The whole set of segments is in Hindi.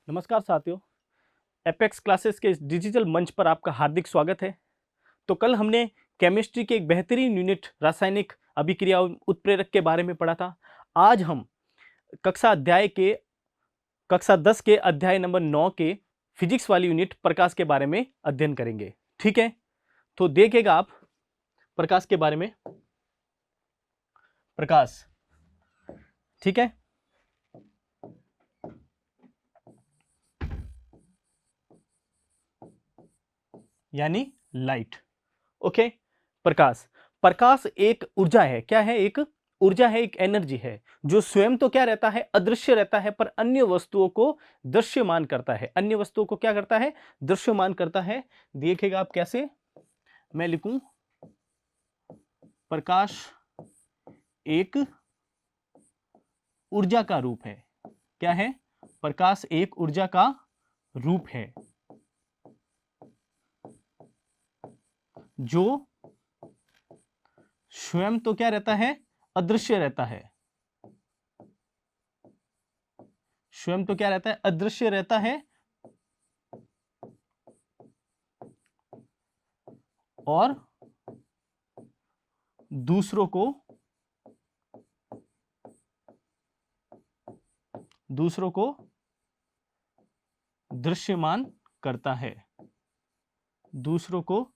नमस्कार साथियों। एपेक्स क्लासेस के इस डिजिटल मंच पर आपका हार्दिक स्वागत है। तो कल हमने केमिस्ट्री के एक बेहतरीन यूनिट रासायनिक अभिक्रिया उत्प्रेरक के बारे में पढ़ा था। आज हम कक्षा 10 के अध्याय नंबर 9 के फिजिक्स वाली यूनिट प्रकाश के बारे में अध्ययन करेंगे। ठीक है, तो देखिएगा आप प्रकाश के बारे में। प्रकाश, ठीक है, यानी लाइट। ओके, प्रकाश प्रकाश एक ऊर्जा है। क्या है? एक ऊर्जा है, एक एनर्जी है जो स्वयं तो क्या रहता है, अदृश्य रहता है, पर अन्य वस्तुओं को दृश्यमान करता है। अन्य वस्तुओं को क्या करता है? दृश्यमान करता है। देखिएगा आप कैसे। मैं लिखूं, प्रकाश एक ऊर्जा का रूप है। क्या है? प्रकाश एक ऊर्जा का रूप है जो स्वयं तो क्या रहता है, अदृश्य रहता है। स्वयं तो क्या रहता है, अदृश्य रहता है, और दूसरों को दृश्यमान करता है। दूसरों को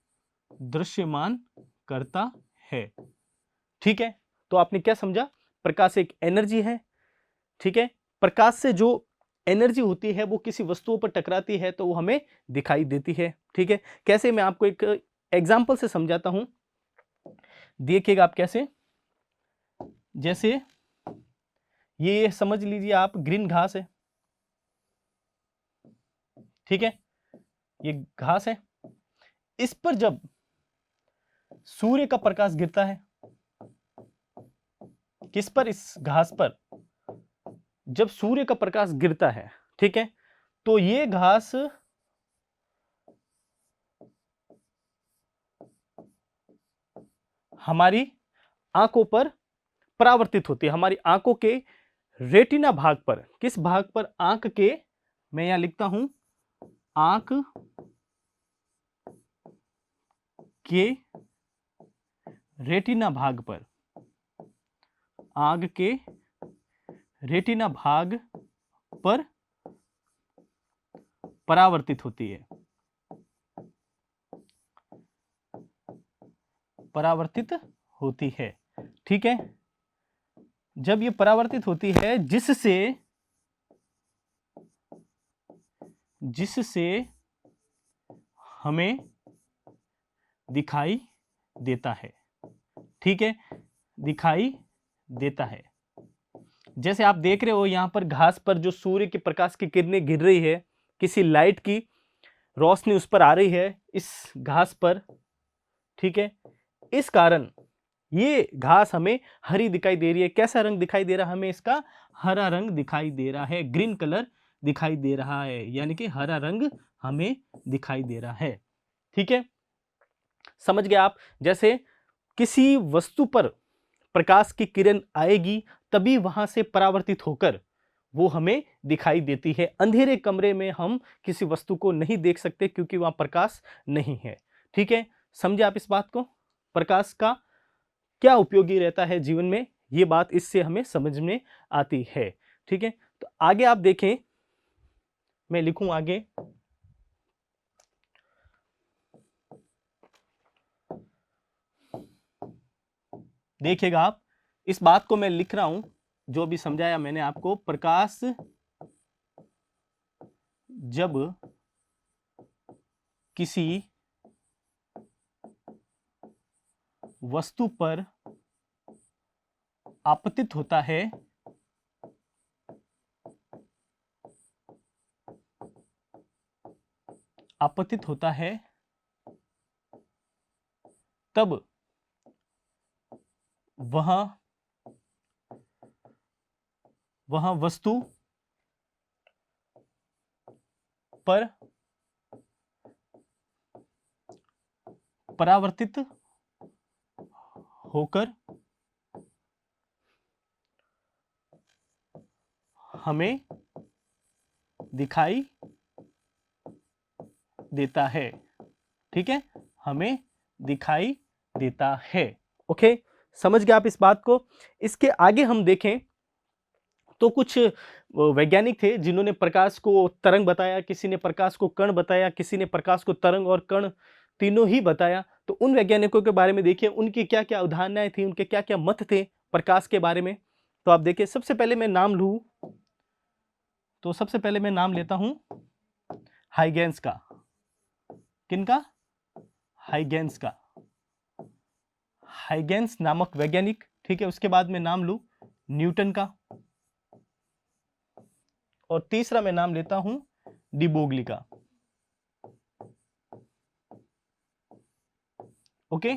दृश्यमान करता है। ठीक है, तो आपने क्या समझा? प्रकाश एक एनर्जी है। ठीक है, प्रकाश से जो एनर्जी होती है वो किसी वस्तुओं पर टकराती है तो वो हमें दिखाई देती है। ठीक है, कैसे? मैं आपको एक एग्जांपल से समझाता हूं। देखिएगा आप कैसे। जैसे ये समझ लीजिए आप, ग्रीन घास है। ठीक है, ये घास है। इस पर जब सूर्य का प्रकाश गिरता है, किस पर? इस घास पर जब सूर्य का प्रकाश गिरता है, ठीक है, तो ये घास हमारी आंखों पर परावर्तित होती है। हमारी आंखों के रेटिना भाग पर। किस भाग पर? आंख के, मैं यहां लिखता हूं, आंख के रेटिना भाग पर। आंख के रेटिना भाग पर परावर्तित होती है। परावर्तित होती है। ठीक है, जब ये परावर्तित होती है, जिससे हमें दिखाई देता है। ठीक है, दिखाई देता है। जैसे आप देख रहे हो यहां पर घास पर जो सूर्य के प्रकाश की किरणें गिर रही है, किसी लाइट की रोशनी उस पर आ रही है, इस घास पर। ठीक है, इस कारण ये घास हमें हरी दिखाई दे रही है। कैसा रंग दिखाई दे रहा है हमें? इसका हरा रंग दिखाई दे रहा है, ग्रीन कलर दिखाई दे रहा है, यानी कि हरा रंग हमें दिखाई दे रहा है। ठीक है, समझ गए आप? जैसे किसी वस्तु पर प्रकाश की किरण आएगी तभी वहां से परावर्तित होकर वो हमें दिखाई देती है। अंधेरे कमरे में हम किसी वस्तु को नहीं देख सकते क्योंकि वहां प्रकाश नहीं है। ठीक है, समझे आप इस बात को? प्रकाश का क्या उपयोगी रहता है जीवन में, ये बात इससे हमें समझ में आती है। ठीक है, तो आगे आप देखें, मैं लिखूं आगे। देखिएगा आप, इस बात को मैं लिख रहा हूं जो भी समझाया मैंने आपको। प्रकाश जब किसी वस्तु पर आपतित होता है, आपतित होता है, तब वह वस्तु पर परावर्तित होकर हमें दिखाई देता है। ठीक है, हमें दिखाई देता है। ओके, समझ गए आप इस बात को। इसके आगे हम देखें तो कुछ वैज्ञानिक थे जिन्होंने प्रकाश को तरंग बताया, किसी ने प्रकाश को कण बताया, किसी ने प्रकाश को तरंग और कण तीनों ही बताया। तो उन वैज्ञानिकों के बारे में देखिए, उनकी क्या क्या अवधारणाएं थी, उनके क्या क्या मत थे प्रकाश के बारे में। तो आप देखिए, सबसे पहले मैं नाम लूं तो सबसे पहले मैं नाम लेता हूं हाइगेंस का। किनका? हाइगेंस का। हाइगेंस नामक वैज्ञानिक। ठीक है, उसके बाद मैं नाम लूं न्यूटन का, और तीसरा मैं नाम लेता हूं डी ब्रोगली का। ओके,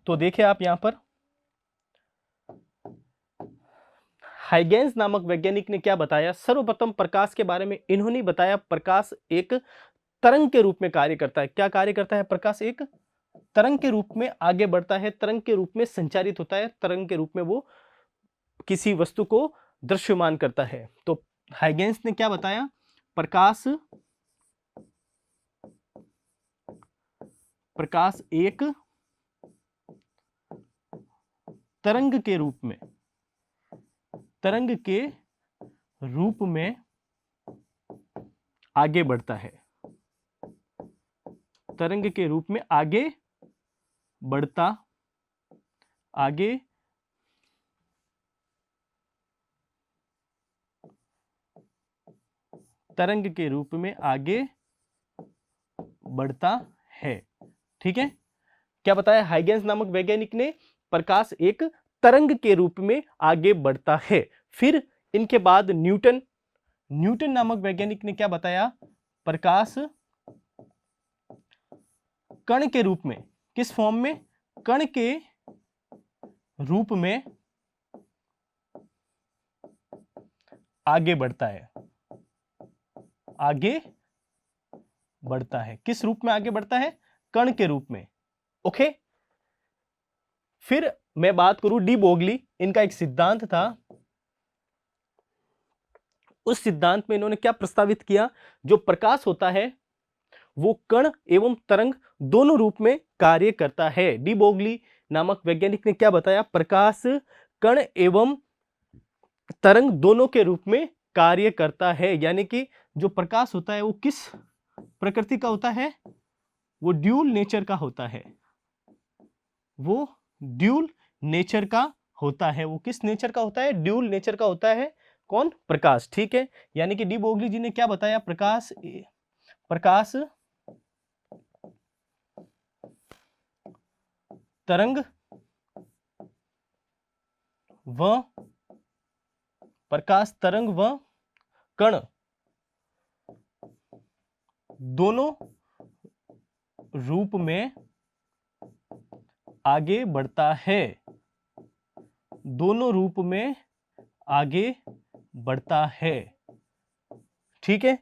तो देखिए आप यहां पर हाइगेंस नामक वैज्ञानिक ने क्या बताया। सर्वप्रथम प्रकाश के बारे में इन्होंने बताया, प्रकाश एक तरंग के रूप में कार्य करता है। क्या कार्य करता है? प्रकाश एक तरंग के रूप में आगे बढ़ता है, तरंग के रूप में संचारित होता है, तरंग के रूप में वो किसी वस्तु को दृश्यमान करता है। तो हाइगेंस ने क्या बताया? प्रकाश एक तरंग के रूप में आगे बढ़ता है, तरंग के रूप में आगे तरंग के रूप में आगे बढ़ता है। ठीक है, क्या बताया हाइगेंस नामक वैज्ञानिक ने? प्रकाश एक तरंग के रूप में आगे बढ़ता है। फिर इनके बाद न्यूटन नामक वैज्ञानिक ने क्या बताया? प्रकाश कण के रूप में, किस फॉर्म में? कण के रूप में आगे बढ़ता है। किस रूप में आगे बढ़ता है? कण के रूप में। ओके, फिर मैं बात करूं डी ब्रोगली, इनका एक सिद्धांत था। उस सिद्धांत में इन्होंने क्या प्रस्तावित किया? जो प्रकाश होता है वो कण एवं तरंग दोनों रूप में कार्य करता है। डी ब्रोगली नामक वैज्ञानिक ने क्या बताया? प्रकाश कण एवं तरंग दोनों के रूप में कार्य करता है। यानी कि जो प्रकाश होता है वो किस प्रकृति का होता है? वो ड्यूल नेचर का होता है। वो ड्यूल नेचर का होता है। वो किस नेचर का होता है? ड्यूल नेचर का होता है। कौन? प्रकाश। ठीक है, यानी कि डी ब्रोगली जी ने क्या बताया? प्रकाश तरंग व कण दोनों रूप में आगे बढ़ता है। दोनों रूप में आगे बढ़ता है। ठीक है,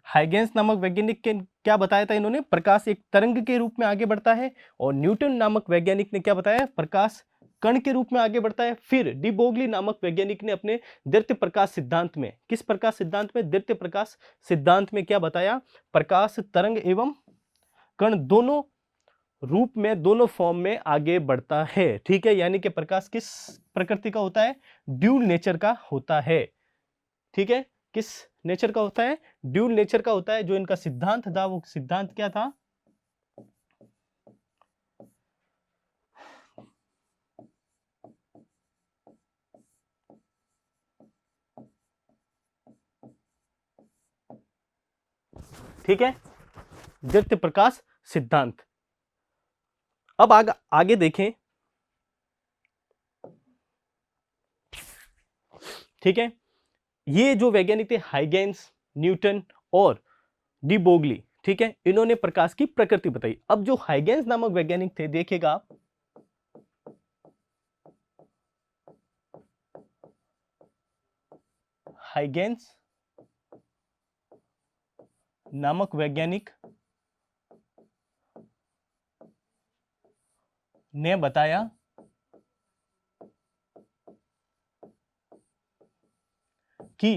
हाइगेंस नामक वैज्ञानिक के क्या बताया था इन्होंने? प्रकाश एक तरंग के रूप में आगे बढ़ता है। और न्यूटन नामक वैज्ञानिक ने क्या बताया? प्रकाश कण के रूप में आगे बढ़ता है। फिर डी ब्रोगली नामक वैज्ञानिक ने अपने द्वितीय प्रकाश सिद्धांत में, किस प्रकाश सिद्धांत में? द्वितीय प्रकाश सिद्धांत में क्या बताया? प्रकाश तरंग एवं कण दोनों रूप में, दोनों फॉर्म में आगे बढ़ता है। ठीक है, यानी कि प्रकाश किस प्रकृति का होता है? ड्यूल नेचर का होता है। ठीक है, किस नेचर का होता है? ड्यूल नेचर का होता है। जो इनका सिद्धांत था वो सिद्धांत क्या था? ठीक है, द्वितीय प्रकाश सिद्धांत। अब आगे देखें। ठीक है, ये जो वैज्ञानिक थे हाइगेंस, न्यूटन और डी ब्रोगली, ठीक है, इन्होंने प्रकाश की प्रकृति बताई। अब जो हाइगेंस नामक वैज्ञानिक थे, देखिएगा आप, हाइगेंस नामक वैज्ञानिक ने बताया कि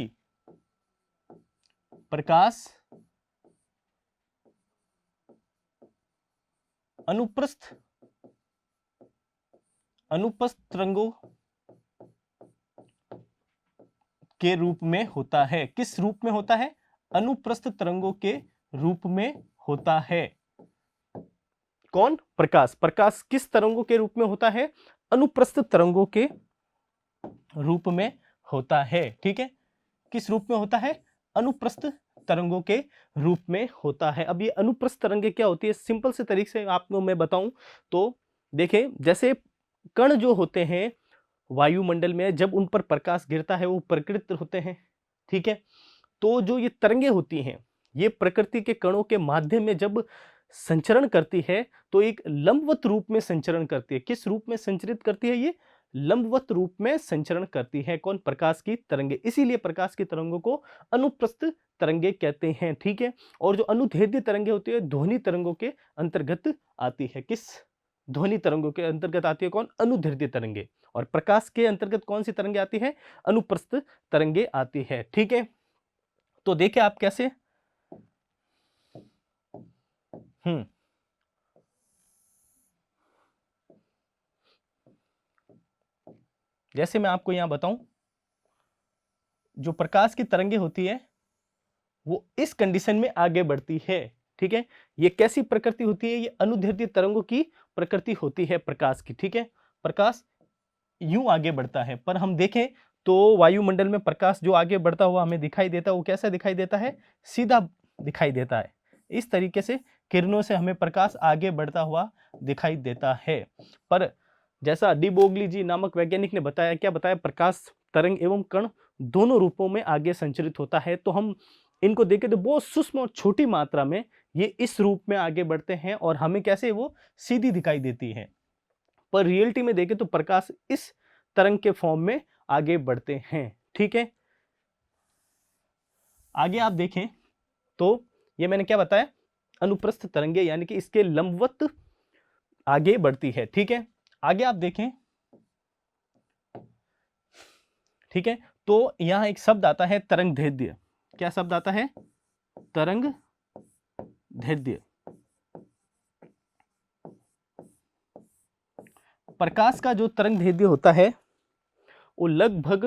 प्रकाश अनुप्रस्थ तरंगों के रूप में होता है। किस रूप में होता है? अनुप्रस्थ तरंगों के रूप में होता है। कौन? प्रकाश। प्रकाश किस तरंगों के रूप में होता है? अनुप्रस्थ तरंगों के रूप में होता है। ठीक है, किस रूप में होता है? अनुप्रस्थ तरंगों के रूप में होता है। अब ये अनुप्रस्थ तरंगें क्या होती है? सिंपल से तरीके से आपको मैं बताऊं तो देखें, जैसे कण जो होते हैं वायुमंडल में, जब उन पर प्रकाश गिरता है वो प्रकृत होते हैं। ठीक है, तो जो ये तरंगे होती हैं ये प्रकृति के कणों के माध्यम में जब संचरण करती है तो एक लंबवत रूप में संचरण करती है। किस रूप में संचरित करती है? ये लंबवत रूप में संचरण करती है। कौन? प्रकाश की तरंगे। इसीलिए प्रकाश की तरंगों को अनुप्रस्थ तरंगे कहते हैं। ठीक है, और जो अनुदैर्ध्य तरंगे होती है ध्वनि तरंगों के अंतर्गत आती है। किस? ध्वनि तरंगों के अंतर्गत आती है। कौन? अनुदैर्ध्य तरंगे। और प्रकाश के अंतर्गत कौन सी तरंगे आती है? अनुप्रस्थ तरंगे आती है। ठीक है, तो देखिए आप कैसे। जैसे मैं आपको यहां बताऊं, जो प्रकाश की तरंगे होती है वो इस कंडीशन में आगे बढ़ती है। ठीक है, ये कैसी प्रकृति होती है? ये अनुदैर्ध्य तरंगों की प्रकृति होती है प्रकाश की। ठीक है, प्रकाश यूं आगे बढ़ता है, पर हम देखें तो वायुमंडल में प्रकाश जो आगे बढ़ता हुआ हमें दिखाई देता है वो कैसा दिखाई देता है? सीधा दिखाई देता है। इस तरीके से किरणों से हमें प्रकाश आगे बढ़ता हुआ दिखाई देता है। पर जैसा डी ब्रोगली जी नामक वैज्ञानिक ने बताया, क्या बताया? प्रकाश तरंग एवं कण दोनों रूपों में आगे संचरित होता है। तो हम इनको देखें तो बहुत सूक्ष्म और छोटी मात्रा में ये इस रूप में आगे बढ़ते हैं और हमें कैसे वो सीधी दिखाई देती है। पर रियलिटी में देखें तो प्रकाश इस तरंग के फॉर्म में आगे बढ़ते हैं। ठीक है, आगे आप देखें तो ये मैंने क्या बताया? अनुप्रस्थ तरंगे, यानी कि इसके लंबवत आगे बढ़ती है। ठीक है, आगे आप देखें। ठीक है, तो यहां एक शब्द आता है तरंग दैर्ध्य। क्या शब्द आता है? तरंग दैर्ध्य। प्रकाश का जो तरंग दैर्ध्य होता है वो लगभग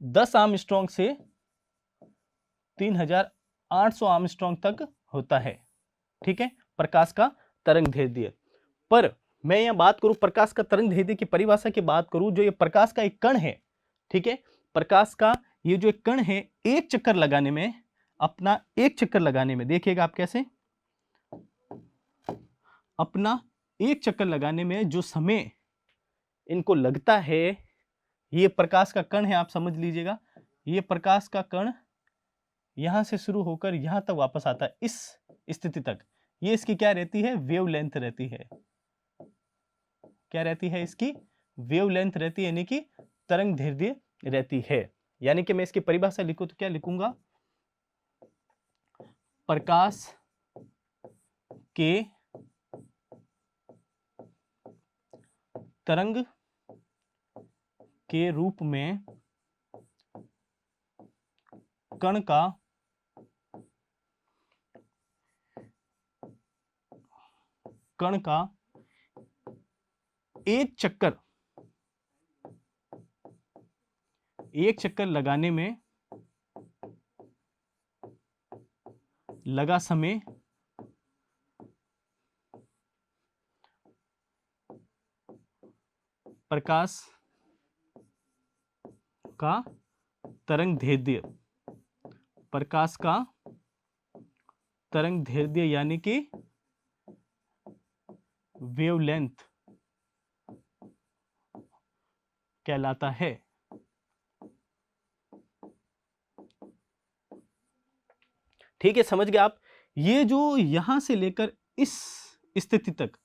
10 आर्मस्ट्रांग से 3800 आर्मस्ट्रांग तक होता है। ठीक है, प्रकाश का तरंग दैर्ध्य। पर मैं यहां बात करूं प्रकाश का तरंग दैर्ध्य की परिभाषा की बात करूं, जो ये प्रकाश का एक कण है। ठीक है, प्रकाश का ये जो एक कण है, एक चक्कर लगाने में, अपना एक चक्कर लगाने में, देखिएगा आप कैसे, अपना एक चक्कर लगाने में जो समय इनको लगता है, ये प्रकाश का कण है, आप समझ लीजिएगा। ये प्रकाश का कण यहां से शुरू होकर यहां तक वापस आता है, इस स्थिति तक। ये इसकी क्या रहती है? वेवलेंथ रहती है। क्या रहती है? इसकी वेवलेंथ रहती है, यानी कि तरंग दैर्ध्य रहती है। यानी कि मैं इसकी परिभाषा लिखूं तो क्या लिखूंगा? प्रकाश के तरंग के रूप में कण का एक चक्कर लगाने में लगा समय प्रकाश का तरंग दैर्ध्य, प्रकाश का तरंग दैर्ध्य यानी कि वेवलेंथ कहलाता है। ठीक है, समझ गए आप? ये जो यहां से लेकर इस स्थिति तक,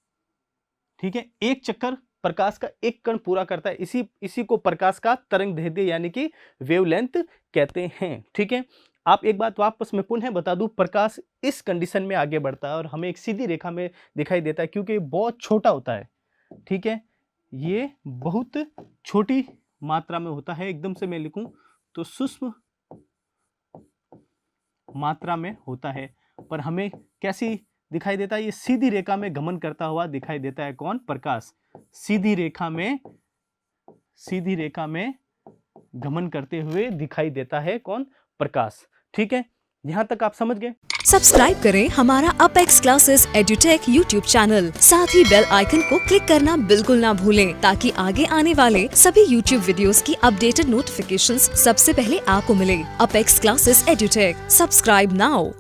ठीक है, एक चक्कर प्रकाश का एक कण पूरा करता है, इसी को प्रकाश का तरंग दैर्ध्य यानी कि वेवलेंथ कहते हैं। ठीक है, आप एक बात वापस मैं पुनः बता दूं, प्रकाश इस कंडीशन में आगे बढ़ता है और हमें एक सीधी रेखा में दिखाई देता है, क्योंकि बहुत छोटा होता है। ठीक है, ये बहुत छोटी मात्रा में होता है, एकदम से मैं लिखूं तो सूक्ष्म मात्रा में होता है। पर हमें कैसी दिखाई देता है? ये सीधी रेखा में गमन करता हुआ दिखाई देता है। कौन? प्रकाश। सीधी रेखा में गमन करते हुए दिखाई देता है। कौन? प्रकाश। ठीक है, यहां तक आप समझ गए? सब्सक्राइब करें हमारा apex classes edutech YouTube channel, साथ ही बेल आइकन को क्लिक करना बिल्कुल ना भूलें ताकि आगे आने वाले सभी यूट्यूब वीडियोस की अपडेटेड नोटिफिकेशंस सबसे पहले आपको मिले। Apex classes edutech, subscribe now.